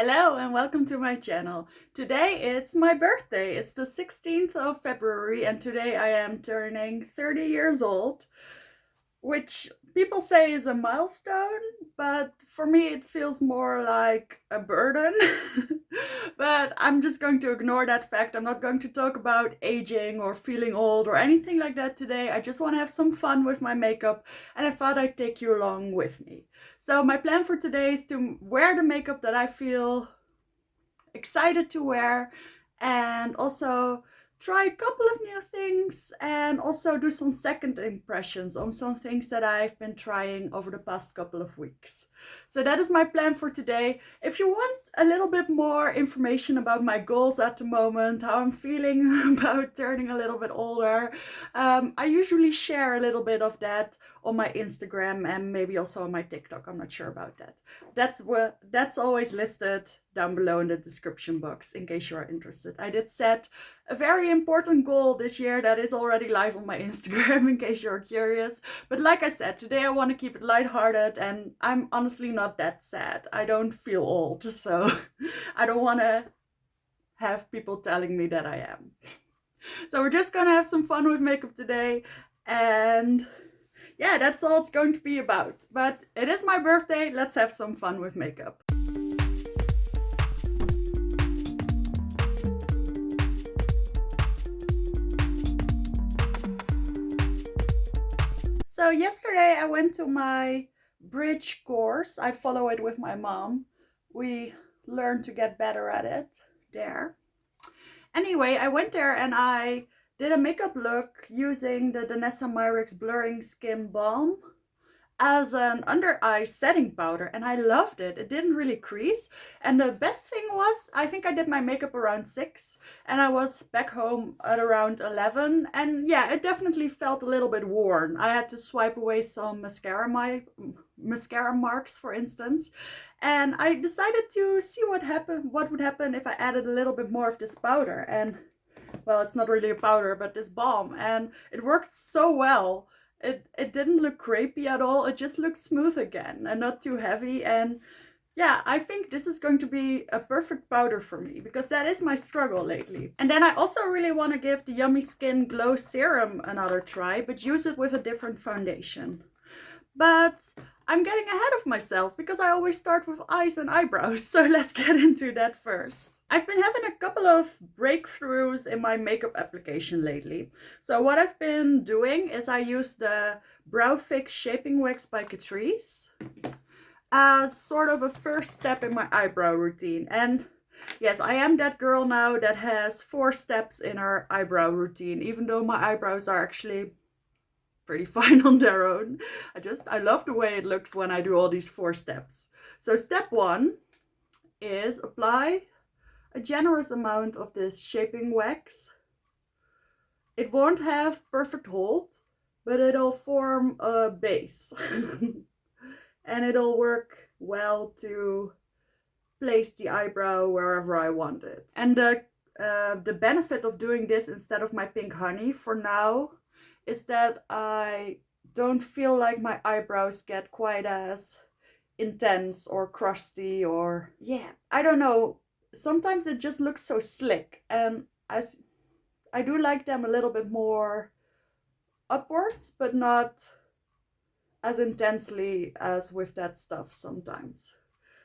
Hello and welcome to my channel. Today it's my birthday. It's the 16th of February and today I am turning 30 years old, which people say is a milestone, but for me it feels more like a burden. But I'm just going to ignore that fact. I'm not going to talk about aging or feeling old or anything like that today. I just want to have some fun with my makeup and I thought I'd take you along with me. So my plan for today is to wear the makeup that I feel excited to wear and also try a couple of new things and also do some second impressions on some things that I've been trying over the past couple of weeks. So that is my plan for today. If you want a little bit more information about my goals at the moment, how I'm feeling about turning a little bit older, I usually share a little bit of that on my Instagram and maybe also on my TikTok. I'm not sure about that. That's always listed down below in the description box in case you are interested. I did set a very important goal this year that is already live on my Instagram in case you're curious. But like I said, today I want to keep it lighthearted and I'm honestly not that sad. I don't feel old, so I don't want to have people telling me that I am. So we're just gonna have some fun with makeup today and yeah, that's all it's going to be about. But it is my birthday, let's have some fun with makeup. So yesterday I went to my bridge course. I follow it with my mom. We learned to get better at it there. Anyway, I went there and I did a makeup look using the Danessa Myricks Blurring Skin Balm as an under eye setting powder and I loved it. It didn't really crease and the best thing was I think I did my makeup around 6 and I was back home at around 11 and yeah, it definitely felt a little bit worn. I had to swipe away some mascara marks, for instance, and I decided to see what would happen if I added a little bit more of this powder. And well, it's not really a powder but this balm, and it worked so well. It didn't look crepey at all. It just looked smooth again and not too heavy. And yeah, I think this is going to be a perfect powder for me because that is my struggle lately. And then I also really want to give the Yummy Skin Glow Serum another try, but use it with a different foundation. But I'm getting ahead of myself because I always start with eyes and eyebrows. So let's get into that first. I've been having a couple of breakthroughs in my makeup application lately. So what I've been doing is I use the Brow Fix Shaping Wax by Catrice as sort of a first step in my eyebrow routine. And yes, I am that girl now that has 4 steps in her eyebrow routine, even though my eyebrows are actually pretty fine on their own. I love the way it looks when I do all these 4 steps. So step 1 is apply a generous amount of this shaping wax. It won't have perfect hold, but it'll form a base. And it'll work well to place the eyebrow wherever I want it. And the benefit of doing this instead of my pink honey for now is that I don't feel like my eyebrows get quite as intense or crusty or yeah, I don't know. Sometimes it just looks so slick and I do like them a little bit more upwards, but not as intensely as with that stuff sometimes.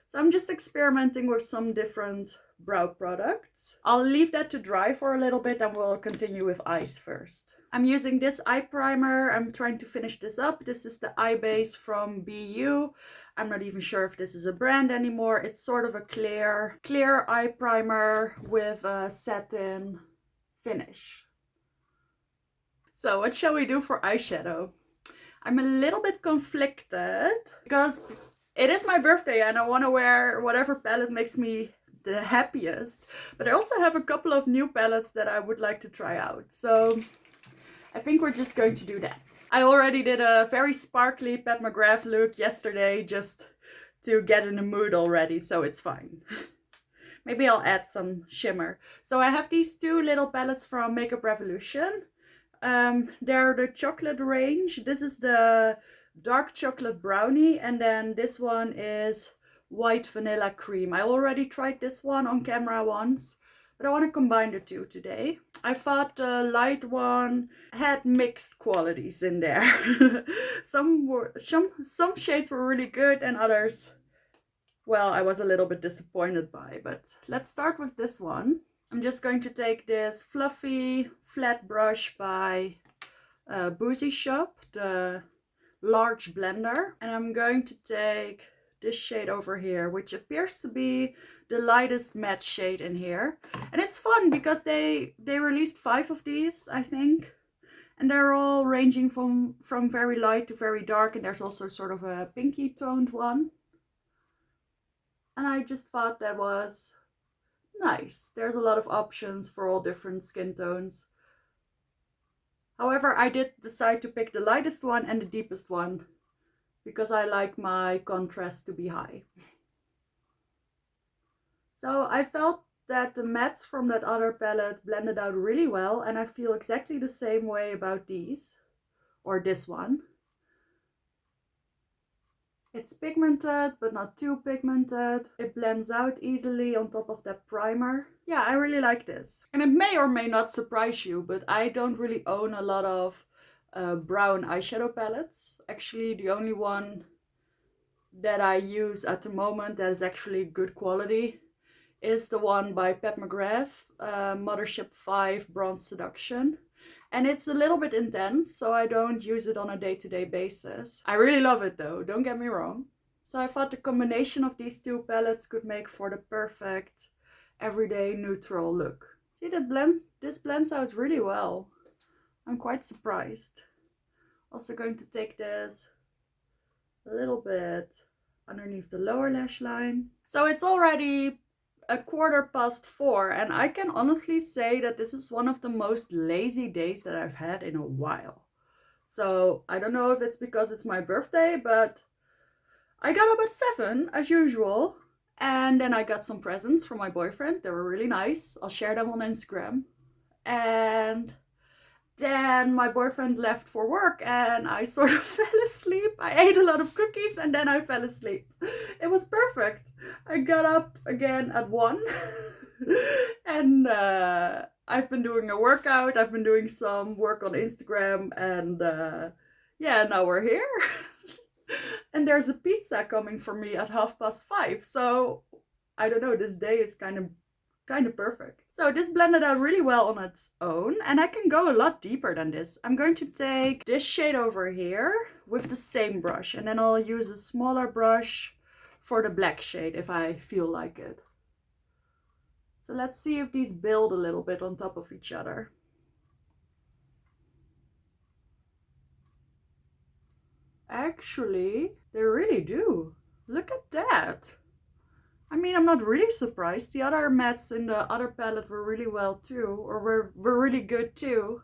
So I'm just experimenting with some different brow products. I'll leave that to dry for a little bit and we'll continue with eyes first. I'm using this eye primer. I'm trying to finish this up. This is the eye base from BU. I'm not even sure if this is a brand anymore. It's sort of a clear eye primer with a satin finish. So what shall we do for eyeshadow? I'm a little bit conflicted because it is my birthday and I want to wear whatever palette makes me the happiest. But I also have a couple of new palettes that I would like to try out. So I think we're just going to do that. I already did a very sparkly Pat McGrath look yesterday just to get in the mood already, so it's fine. Maybe I'll add some shimmer. So I have these 2 little palettes from Makeup Revolution. They're the chocolate range. This is the dark chocolate brownie and then this one is white vanilla cream. I already tried this one on camera once, but I want to combine the two today. I thought the light one had mixed qualities in there. Some shades were really good and others, well, I was a little bit disappointed by. But let's start with this one. I'm just going to take this fluffy flat brush by Boozy Shop, the large blender, and I'm going to take this shade over here, which appears to be the lightest matte shade in here. And it's fun because they released 5 of these, I think, and they're all ranging from very light to very dark, and there's also sort of a pinky toned one. And I just thought that was nice. There's a lot of options for all different skin tones. However, I did decide to pick the lightest one and the deepest one because I like my contrast to be high. So I felt that the mattes from that other palette blended out really well, and I feel exactly the same way about these, or this one. It's pigmented, but not too pigmented. It blends out easily on top of that primer. Yeah, I really like this. And it may or may not surprise you, but I don't really own a lot of brown eyeshadow palettes. Actually, the only one that I use at the moment that is actually good quality is the one by Pat McGrath, Mothership 5 Bronze Seduction. And it's a little bit intense, so I don't use it on a day-to-day basis. I really love it though, don't get me wrong. So I thought the combination of these two palettes could make for the perfect everyday neutral look. See, this blends out really well. I'm quite surprised. Also going to take this a little bit underneath the lower lash line. So it's already 4:15, and I can honestly say that this is one of the most lazy days that I've had in a while. So I don't know if it's because it's my birthday, but I got up at 7 as usual, and then I got some presents from my boyfriend. They were really nice. I'll share them on Instagram. And then my boyfriend left for work and I sort of fell asleep. I ate a lot of cookies and then I fell asleep. It was perfect. I got up again at 1 and I've been doing a workout. I've been doing some work on Instagram, and yeah, now we're here. And there's a pizza coming for me at 5:30. So I don't know, this day is kind of perfect. So this blended out really well on its own, and I can go a lot deeper than this. I'm going to take this shade over here with the same brush, and then I'll use a smaller brush for the black shade if I feel like it. So let's see if these build a little bit on top of each other. Actually, they really do. Look at that. I mean, I'm not really surprised. The other mattes in the other palette were really well too, or were really good too.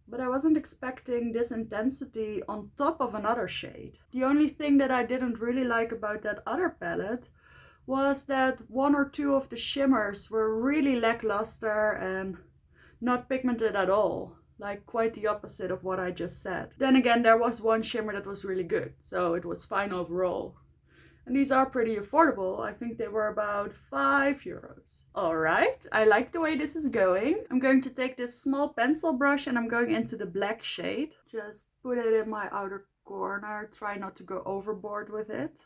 But I wasn't expecting this intensity on top of another shade. The only thing that I didn't really like about that other palette was that 1 or 2 of the shimmers were really lackluster and not pigmented at all. Like quite the opposite of what I just said. Then again, there was one shimmer that was really good, so it was fine overall. And these are pretty affordable. I think they were about €5. All right, I like the way this is going. I'm going to take this small pencil brush and I'm going into the black shade. Just put it in my outer corner. Try not to go overboard with it.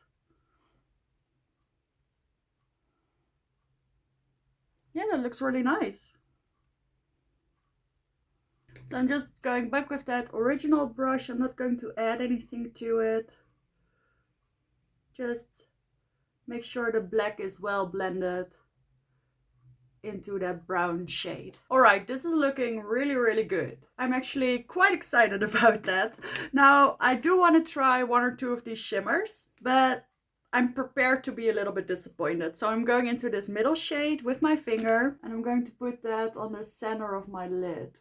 Yeah, that looks really nice. So I'm just going back with that original brush. I'm not going to add anything to it. Just make sure the black is well blended into that brown shade. All right, this is looking really, really good. I'm actually quite excited about that. Now, I do want to try 1 or 2 of these shimmers, but I'm prepared to be a little bit disappointed. So I'm going into this middle shade with my finger, and I'm going to put that on the center of my lid.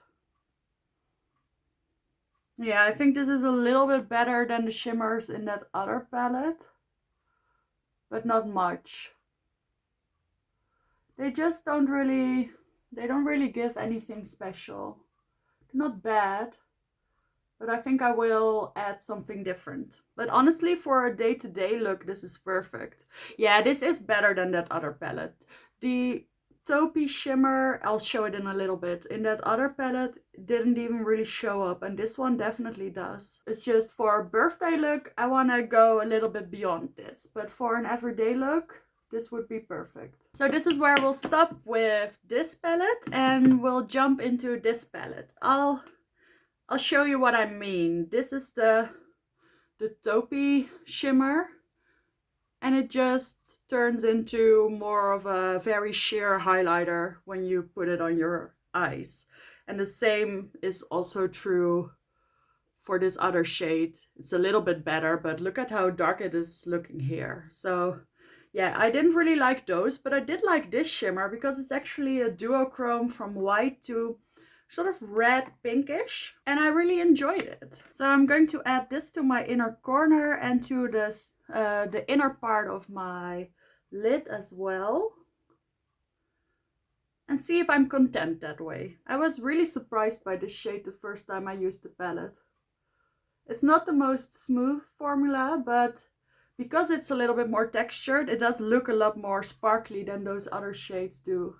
Yeah, I think this is a little bit better than the shimmers in that other palette, but not much. They just don't really give anything special. They're not bad, but I think I will add something different. But honestly, for a day-to-day look, this is perfect. Yeah, this is better than that other palette. The taupey shimmer, I'll show it in a little bit. In that other palette, didn't even really show up, and this one definitely does. It's just for a birthday look, I want to go a little bit beyond this. But for an everyday look, this would be perfect. So this is where we'll stop with this palette, and we'll jump into this palette. I'll show you what I mean. This is the taupey shimmer, and it just turns into more of a very sheer highlighter when you put it on your eyes. And the same is also true for this other shade. It's a little bit better, but look at how dark it is looking here. So yeah, I didn't really like those, but I did like this shimmer because it's actually a duochrome from white to sort of red pinkish, and I really enjoyed it. So I'm going to add this to my inner corner and to this the inner part of my lid as well, and see if I'm content that way. I was really surprised by this shade the first time I used the palette. It's not the most smooth formula, but because it's a little bit more textured, it does look a lot more sparkly than those other shades do.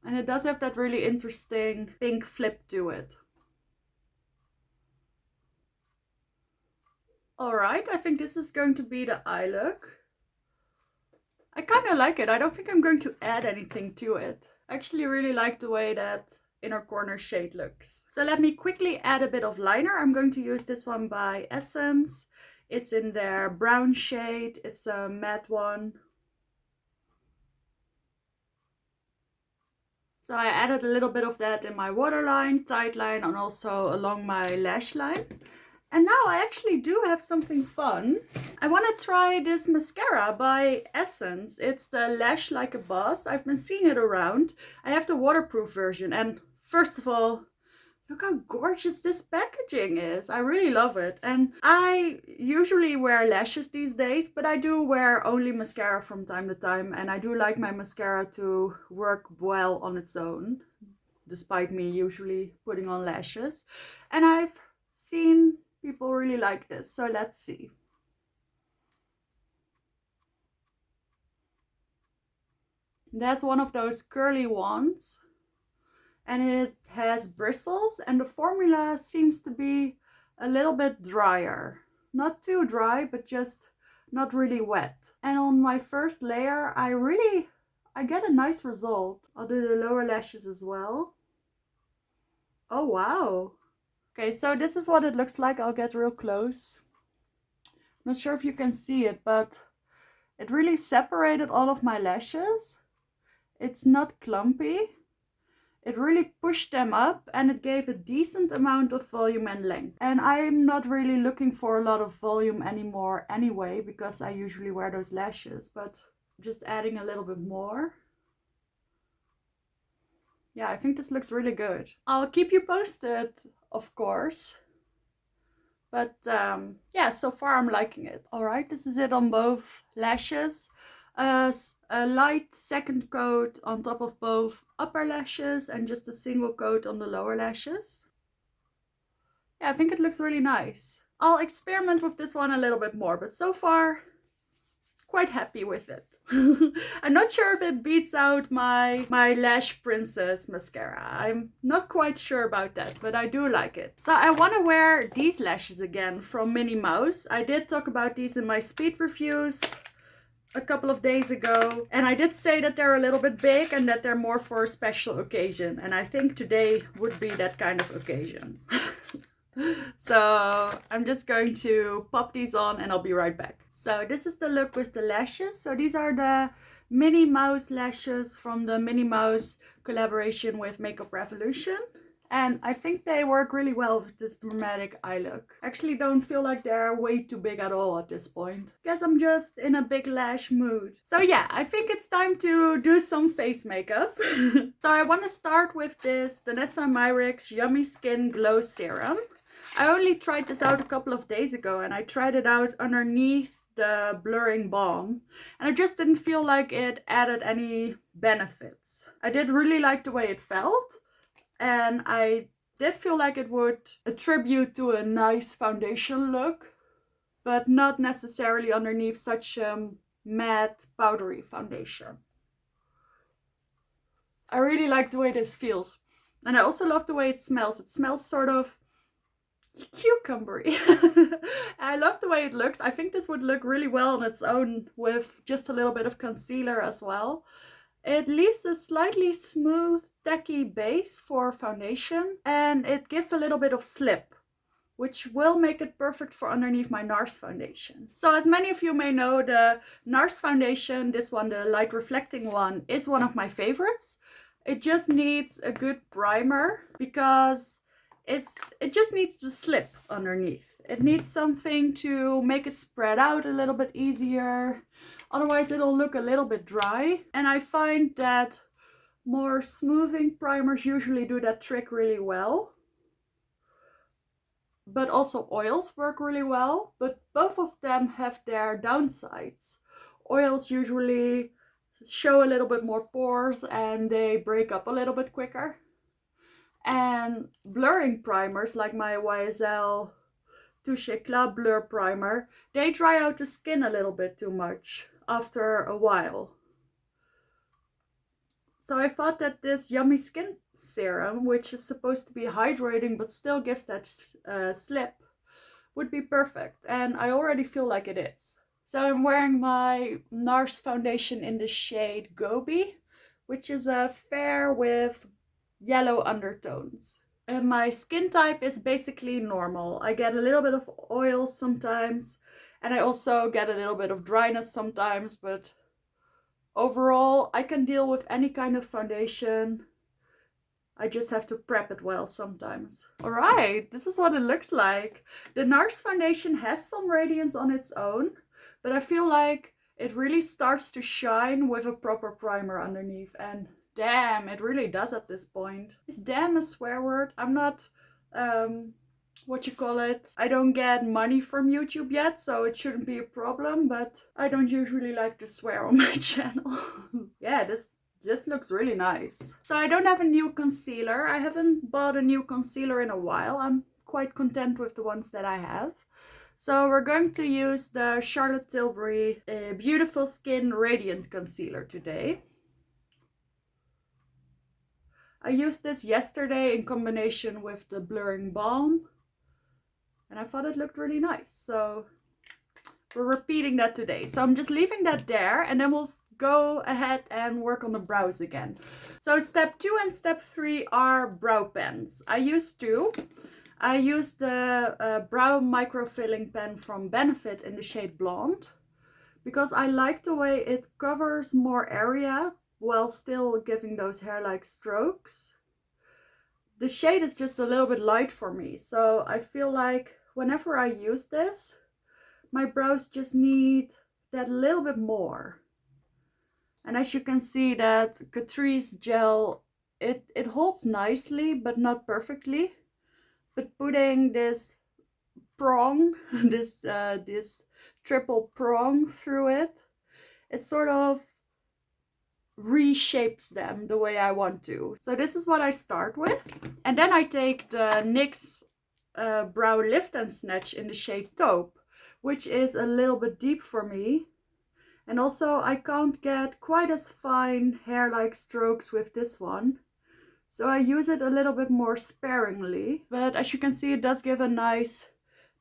And it does have that really interesting pink flip to it. Alright, I think this is going to be the eye look. I kind of like it. I don't think I'm going to add anything to it. I actually really like the way that inner corner shade looks. So let me quickly add a bit of liner. I'm going to use this one by Essence. It's in their brown shade. It's a matte one. So I added a little bit of that in my waterline, tight line, and also along my lash line. And now I actually do have something fun. I want to try this mascara by Essence. It's the Lash Like a Boss. I've been seeing it around. I have the waterproof version, and first of all, look how gorgeous this packaging is. I really love it. And I usually wear lashes these days, but I do wear only mascara from time to time. And I do like my mascara to work well on its own, despite me usually putting on lashes. And I've seen people really like this, so let's see. There's one of those curly wands, and it has bristles, and the formula seems to be a little bit drier. Not too dry, but just not really wet. And on my first layer, I get a nice result. I'll do the lower lashes as well. Oh wow. Okay, so this is what it looks like. I'll get real close. Not sure if you can see it, but it really separated all of my lashes. It's not clumpy. It really pushed them up, and it gave a decent amount of volume and length. And I'm not really looking for a lot of volume anymore anyway, because I usually wear those lashes, but just adding a little bit more. Yeah, I think this looks really good. I'll keep you posted, of course. But yeah, so far I'm liking it. All right, this is it on both lashes. A light second coat on top of both upper lashes and just a single coat on the lower lashes. Yeah, I think it looks really nice. I'll experiment with this one a little bit more, but so far quite happy with it. I'm not sure if it beats out my Lash Princess mascara. I'm not quite sure about that, but I do like it. So I want to wear these lashes again from Minnie Mouse. I did talk about these in my speed reviews a couple of days ago, and I did say that they're a little bit big and that they're more for a special occasion, and I think today would be that kind of occasion. So I'm just going to pop these on and I'll be right back. So this is the look with the lashes. So these are the Minnie Mouse lashes from the Minnie Mouse collaboration with Makeup Revolution. And I think they work really well with this dramatic eye look. Actually don't feel like they're way too big at all at this point. Guess I'm just in a big lash mood. So yeah, I think it's time to do some face makeup. So I want to start with this Danessa Myricks Yummy Skin Glow Serum. I only tried this out a couple of days ago, and I tried it out underneath the blurring balm, and I just didn't feel like it added any benefits. I did really like the way it felt, and I did feel like it would attribute to a nice foundation look, but not necessarily underneath such a matte powdery foundation. I really like the way this feels. And I also love the way it smells. It smells sort of cucumbery. I love the way it looks. I think this would look really well on its own with just a little bit of concealer as well. It leaves a slightly smooth, tacky base for foundation, and it gives a little bit of slip, which will make it perfect for underneath my NARS foundation. So as many of you may know, the NARS foundation, this one, the light reflecting one, is one of my favorites. It just needs a good primer because it just needs to slip underneath. It needs something to make it spread out a little bit easier. Otherwise it'll look a little bit dry. And I find that more smoothing primers usually do that trick really well. But also oils work really well, but both of them have their downsides. Oils usually show a little bit more pores and they break up a little bit quicker. And blurring primers like my YSL Touche Eclat Blur Primer, they dry out the skin a little bit too much after a while. So I thought that this Yummy Skin Serum, which is supposed to be hydrating but still gives that slip, would be perfect. And I already feel like it is. So I'm wearing my NARS foundation in the shade Gobi, which is a fair with yellow undertones. And my skin type is basically normal. I get a little bit of oil sometimes, and I also get a little bit of dryness sometimes, but overall I can deal with any kind of foundation. I just have to prep it well sometimes. Alright, this is what it looks like. The NARS foundation has some radiance on its own, but I feel like it really starts to shine with a proper primer underneath, and damn, it really does at this point. Is damn a swear word? I'm not, what you call it? I don't get money from YouTube yet, so it shouldn't be a problem, but I don't usually like to swear on my channel. Yeah, this looks really nice. So I don't have a new concealer. I haven't bought a new concealer in a while. I'm quite content with the ones that I have. So we're going to use the Charlotte Tilbury Beautiful Skin Radiant Concealer today. I used this yesterday in combination with the Blurring Balm, and I thought it looked really nice. So we're repeating that today. So I'm just leaving that there, and then we'll go ahead and work on the brows again. So step 2 and step 3 are brow pens. I used two. I used the brow microfilling pen from Benefit in the shade Blonde because I like the way it covers more area while still giving those hair-like strokes. The shade is just a little bit light for me, so I feel like whenever I use this, my brows just need that little bit more. And as you can see, that Catrice gel, it holds nicely, but not perfectly. But putting this prong, this triple prong through it, it sort of reshapes them the way I want to. So this is what I start with. And then I take the NYX Brow Lift and Snatch in the shade Taupe, which is a little bit deep for me. And also I can't get quite as fine hair-like strokes with this one. So I use it a little bit more sparingly. But as you can see, it does give a nice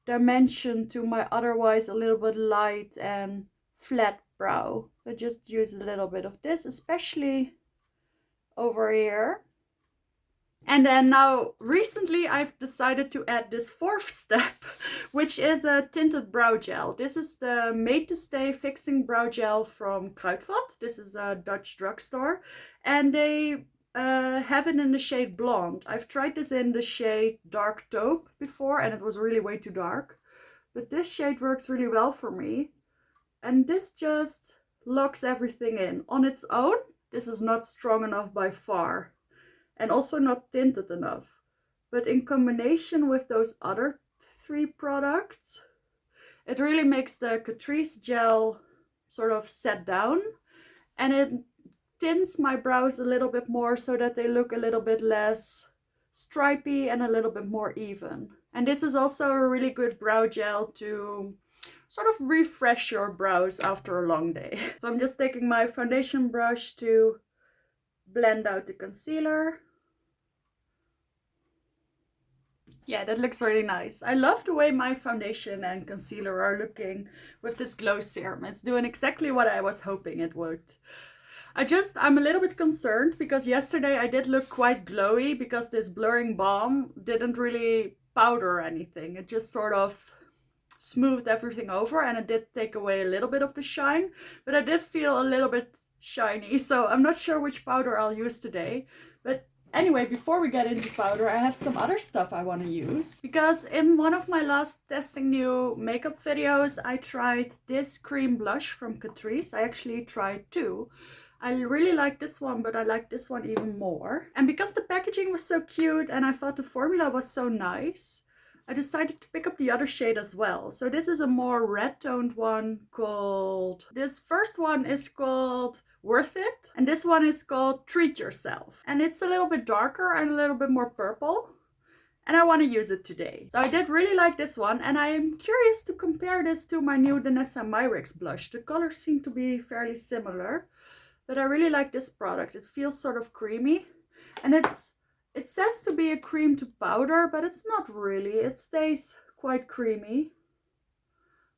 dimension to my otherwise a little bit light and flat brow. So just use a little bit of this, especially over here. And then now recently I've decided to add this fourth step, which is a tinted brow gel. This is the Made to Stay Fixing Brow Gel from Kruidvat. This is a Dutch drugstore, and they have it in the shade Blonde. I've tried this in the shade Dark Taupe before, and it was really way too dark. But this shade works really well for me. And this just locks everything in. On its own, this is not strong enough by far. And also not tinted enough. But in combination with those other 3 products, it really makes the Catrice gel sort of set down. And it tints my brows a little bit more so that they look a little bit less stripy and a little bit more even. And this is also a really good brow gel to sort of refresh your brows after a long day. So I'm just taking my foundation brush to blend out the concealer. Yeah, that looks really nice. I love the way my foundation and concealer are looking with this glow serum. It's doing exactly what I was hoping it would. I'm a little bit concerned because yesterday I did look quite glowy because this blurring balm didn't really powder anything. It just sort of smoothed everything over, and it did take away a little bit of the shine, but I did feel a little bit shiny, so I'm not sure which powder I'll use today. But anyway, before we get into powder, I have some other stuff I want to use, because in one of my last testing new makeup videos, I tried this cream blush from Catrice. I actually tried two. I really like this one, but I like this one even more. And because the packaging was so cute and I thought the formula was so nice, I decided to pick up the other shade as well. So this is a more red toned one called, this first one is called Worth It, and this one is called Treat Yourself. And it's a little bit darker and a little bit more purple, and I want to use it today. So I did really like this one, and I am curious to compare this to my new Danessa Myricks blush. The colors seem to be fairly similar, but I really like this product. It feels sort of creamy, and it says to be a cream to powder, but it's not really. It stays quite creamy,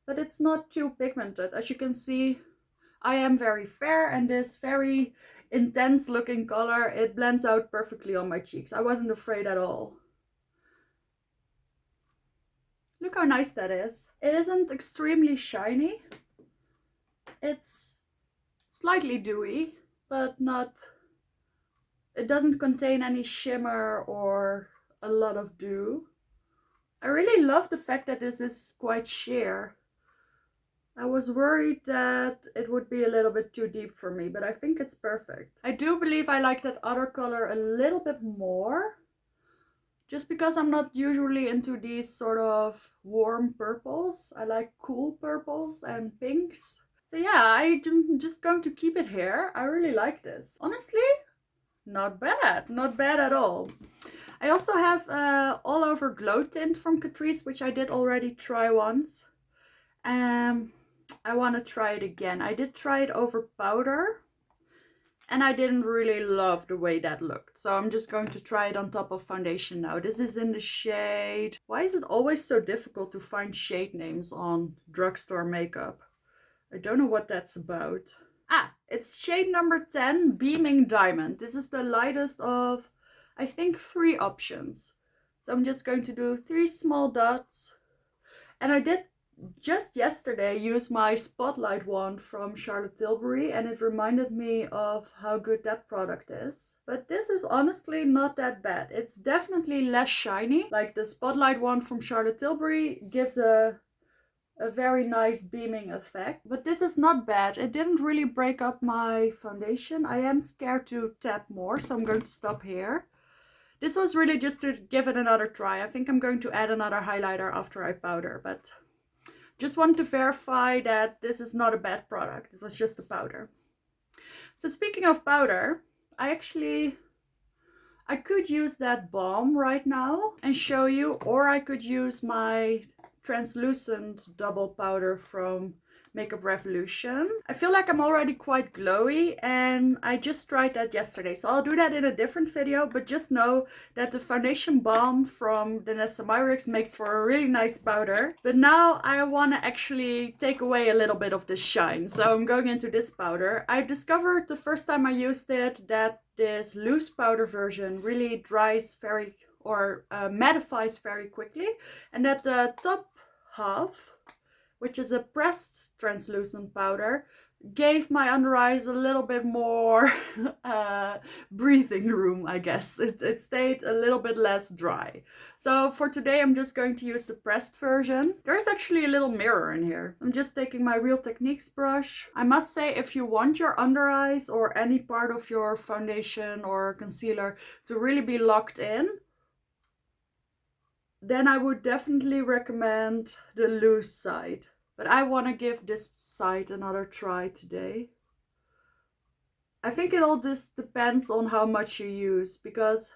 but it's not too pigmented. As you can see, I am very fair, and this very intense looking color, it blends out perfectly on my cheeks. I wasn't afraid at all. Look how nice that is. It isn't extremely shiny. It's slightly dewy, but not... It doesn't contain any shimmer or a lot of dew. I really love the fact that this is quite sheer. I was worried that it would be a little bit too deep for me, but I think it's perfect. I do believe I like that other color a little bit more, just because I'm not usually into these sort of warm purples. I like cool purples and pinks. So yeah, I'm just going to keep it here. I really like this. Honestly, not bad. Not bad at all. I also have All Over Glow Tint from Catrice, which I did already try once. I want to try it again. I did try it over powder, and I didn't really love the way that looked. So I'm just going to try it on top of foundation now. This is in the shade... Why is it always so difficult to find shade names on drugstore makeup? I don't know what that's about. Ah, it's shade number 10, Beaming Diamond. This is the lightest of, I think, 3 options. So I'm just going to do 3 small dots. And I did just yesterday use my Spotlight wand from Charlotte Tilbury, and it reminded me of how good that product is. But this is honestly not that bad. It's definitely less shiny. Like the Spotlight wand from Charlotte Tilbury gives a very nice beaming effect, but this is not bad. It didn't really break up my foundation. I am scared to tap more, so I'm going to stop here. This was really just to give it another try. I think I'm going to add another highlighter after I powder, but just want to verify that this is not a bad product. It was just a powder. So speaking of powder, I could use that balm right now and show you, or I could use my translucent double powder from Makeup Revolution. I feel like I'm already quite glowy, and I just tried that yesterday, so I'll do that in a different video, but just know that the foundation balm from Danessa Myricks makes for a really nice powder. But now I want to actually take away a little bit of the shine, so I'm going into this powder. I discovered the first time I used it that this loose powder version really dries very, or mattifies very quickly, and that the top half, which is a pressed translucent powder, gave my under eyes a little bit more breathing room, I guess. It stayed a little bit less dry. So for today I'm just going to use the pressed version. There's actually a little mirror in here. I'm just taking my Real Techniques brush. I must say, if you want your under eyes or any part of your foundation or concealer to really be locked in, then I would definitely recommend the loose side. But I want to give this side another try today. I think it all just depends on how much you use, because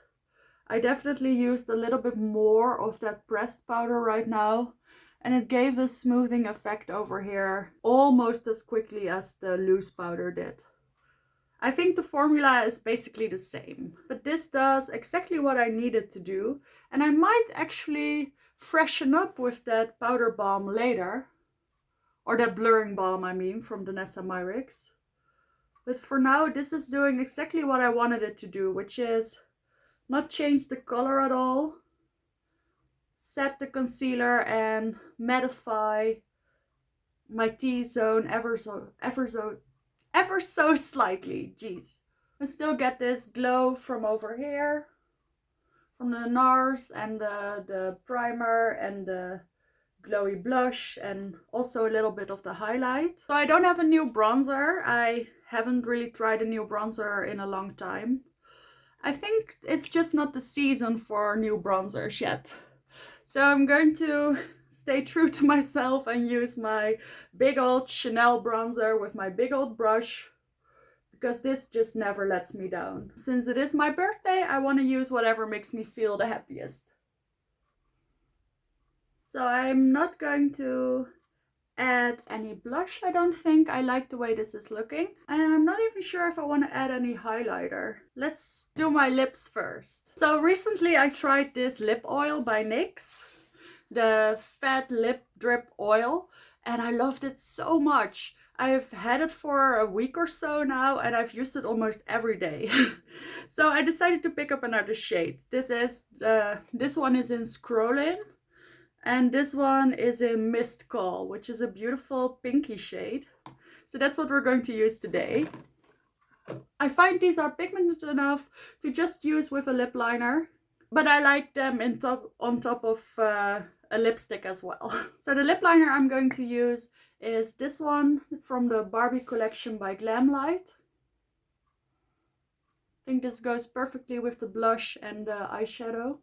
I definitely used a little bit more of that pressed powder right now, and it gave a smoothing effect over here almost as quickly as the loose powder did. I think the formula is basically the same, but this does exactly what I needed to do, and I might actually freshen up with that powder balm later, or that blurring balm I mean, from the Nessa Myrix. But for now, this is doing exactly what I wanted it to do, which is not change the color at all, set the concealer and mattify my T-zone ever so slightly. Jeez. And still get this glow from over here, from the NARS and the primer and the glowy blush, and also a little bit of the highlight. So I don't have a new bronzer. I haven't really tried a new bronzer in a long time. I think it's just not the season for new bronzers yet. So I'm going to stay true to myself and use my big old Chanel bronzer with my big old brush, because this just never lets me down. Since it is my birthday, I want to use whatever makes me feel the happiest. So I'm not going to add any blush, I don't think. I like the way this is looking. And I'm not even sure if I want to add any highlighter. Let's do my lips first. So recently I tried this lip oil by NYX, the Fat Lip Drip Oil, and I loved it so much. I've had it for a week or so now, and I've used it almost every day. So I decided to pick up another shade. This one is in Scrollin', and this one is in Mist Call, which is a beautiful pinky shade. So that's what we're going to use today. I find these are pigmented enough to just use with a lip liner, but I like them on top of a lipstick as well. So the lip liner I'm going to use is this one from the Barbie collection by Glamlight. I think this goes perfectly with the blush and the eyeshadow.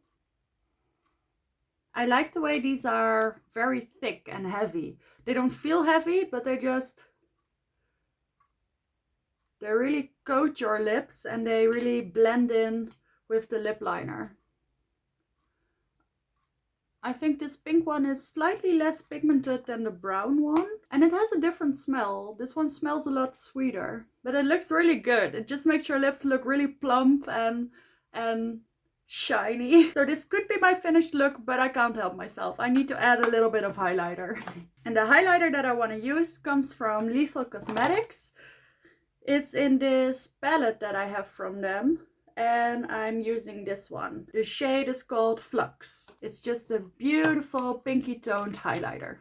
I like the way these are very thick and heavy. They don't feel heavy, but they really coat your lips and they really blend in with the lip liner. I think this pink one is slightly less pigmented than the brown one, and it has a different smell. This one smells a lot sweeter, but it looks really good. It just makes your lips look really plump and shiny. So this could be my finished look, but I can't help myself. I need to add a little bit of highlighter. And the highlighter that I want to use comes from Lethal Cosmetics. It's in this palette that I have from them, and I'm using this one. The shade is called Flux. It's just a beautiful pinky toned highlighter.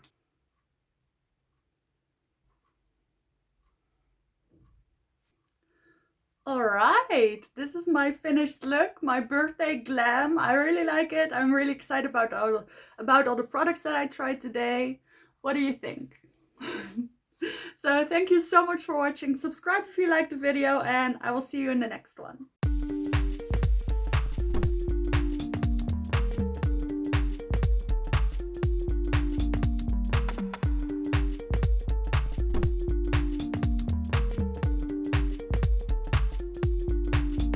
Alright, this is my finished look, my birthday glam. I really like it. I'm really excited about all the products that I tried today. What do you think? So thank you so much for watching. Subscribe if you liked the video, and I will see you in the next one.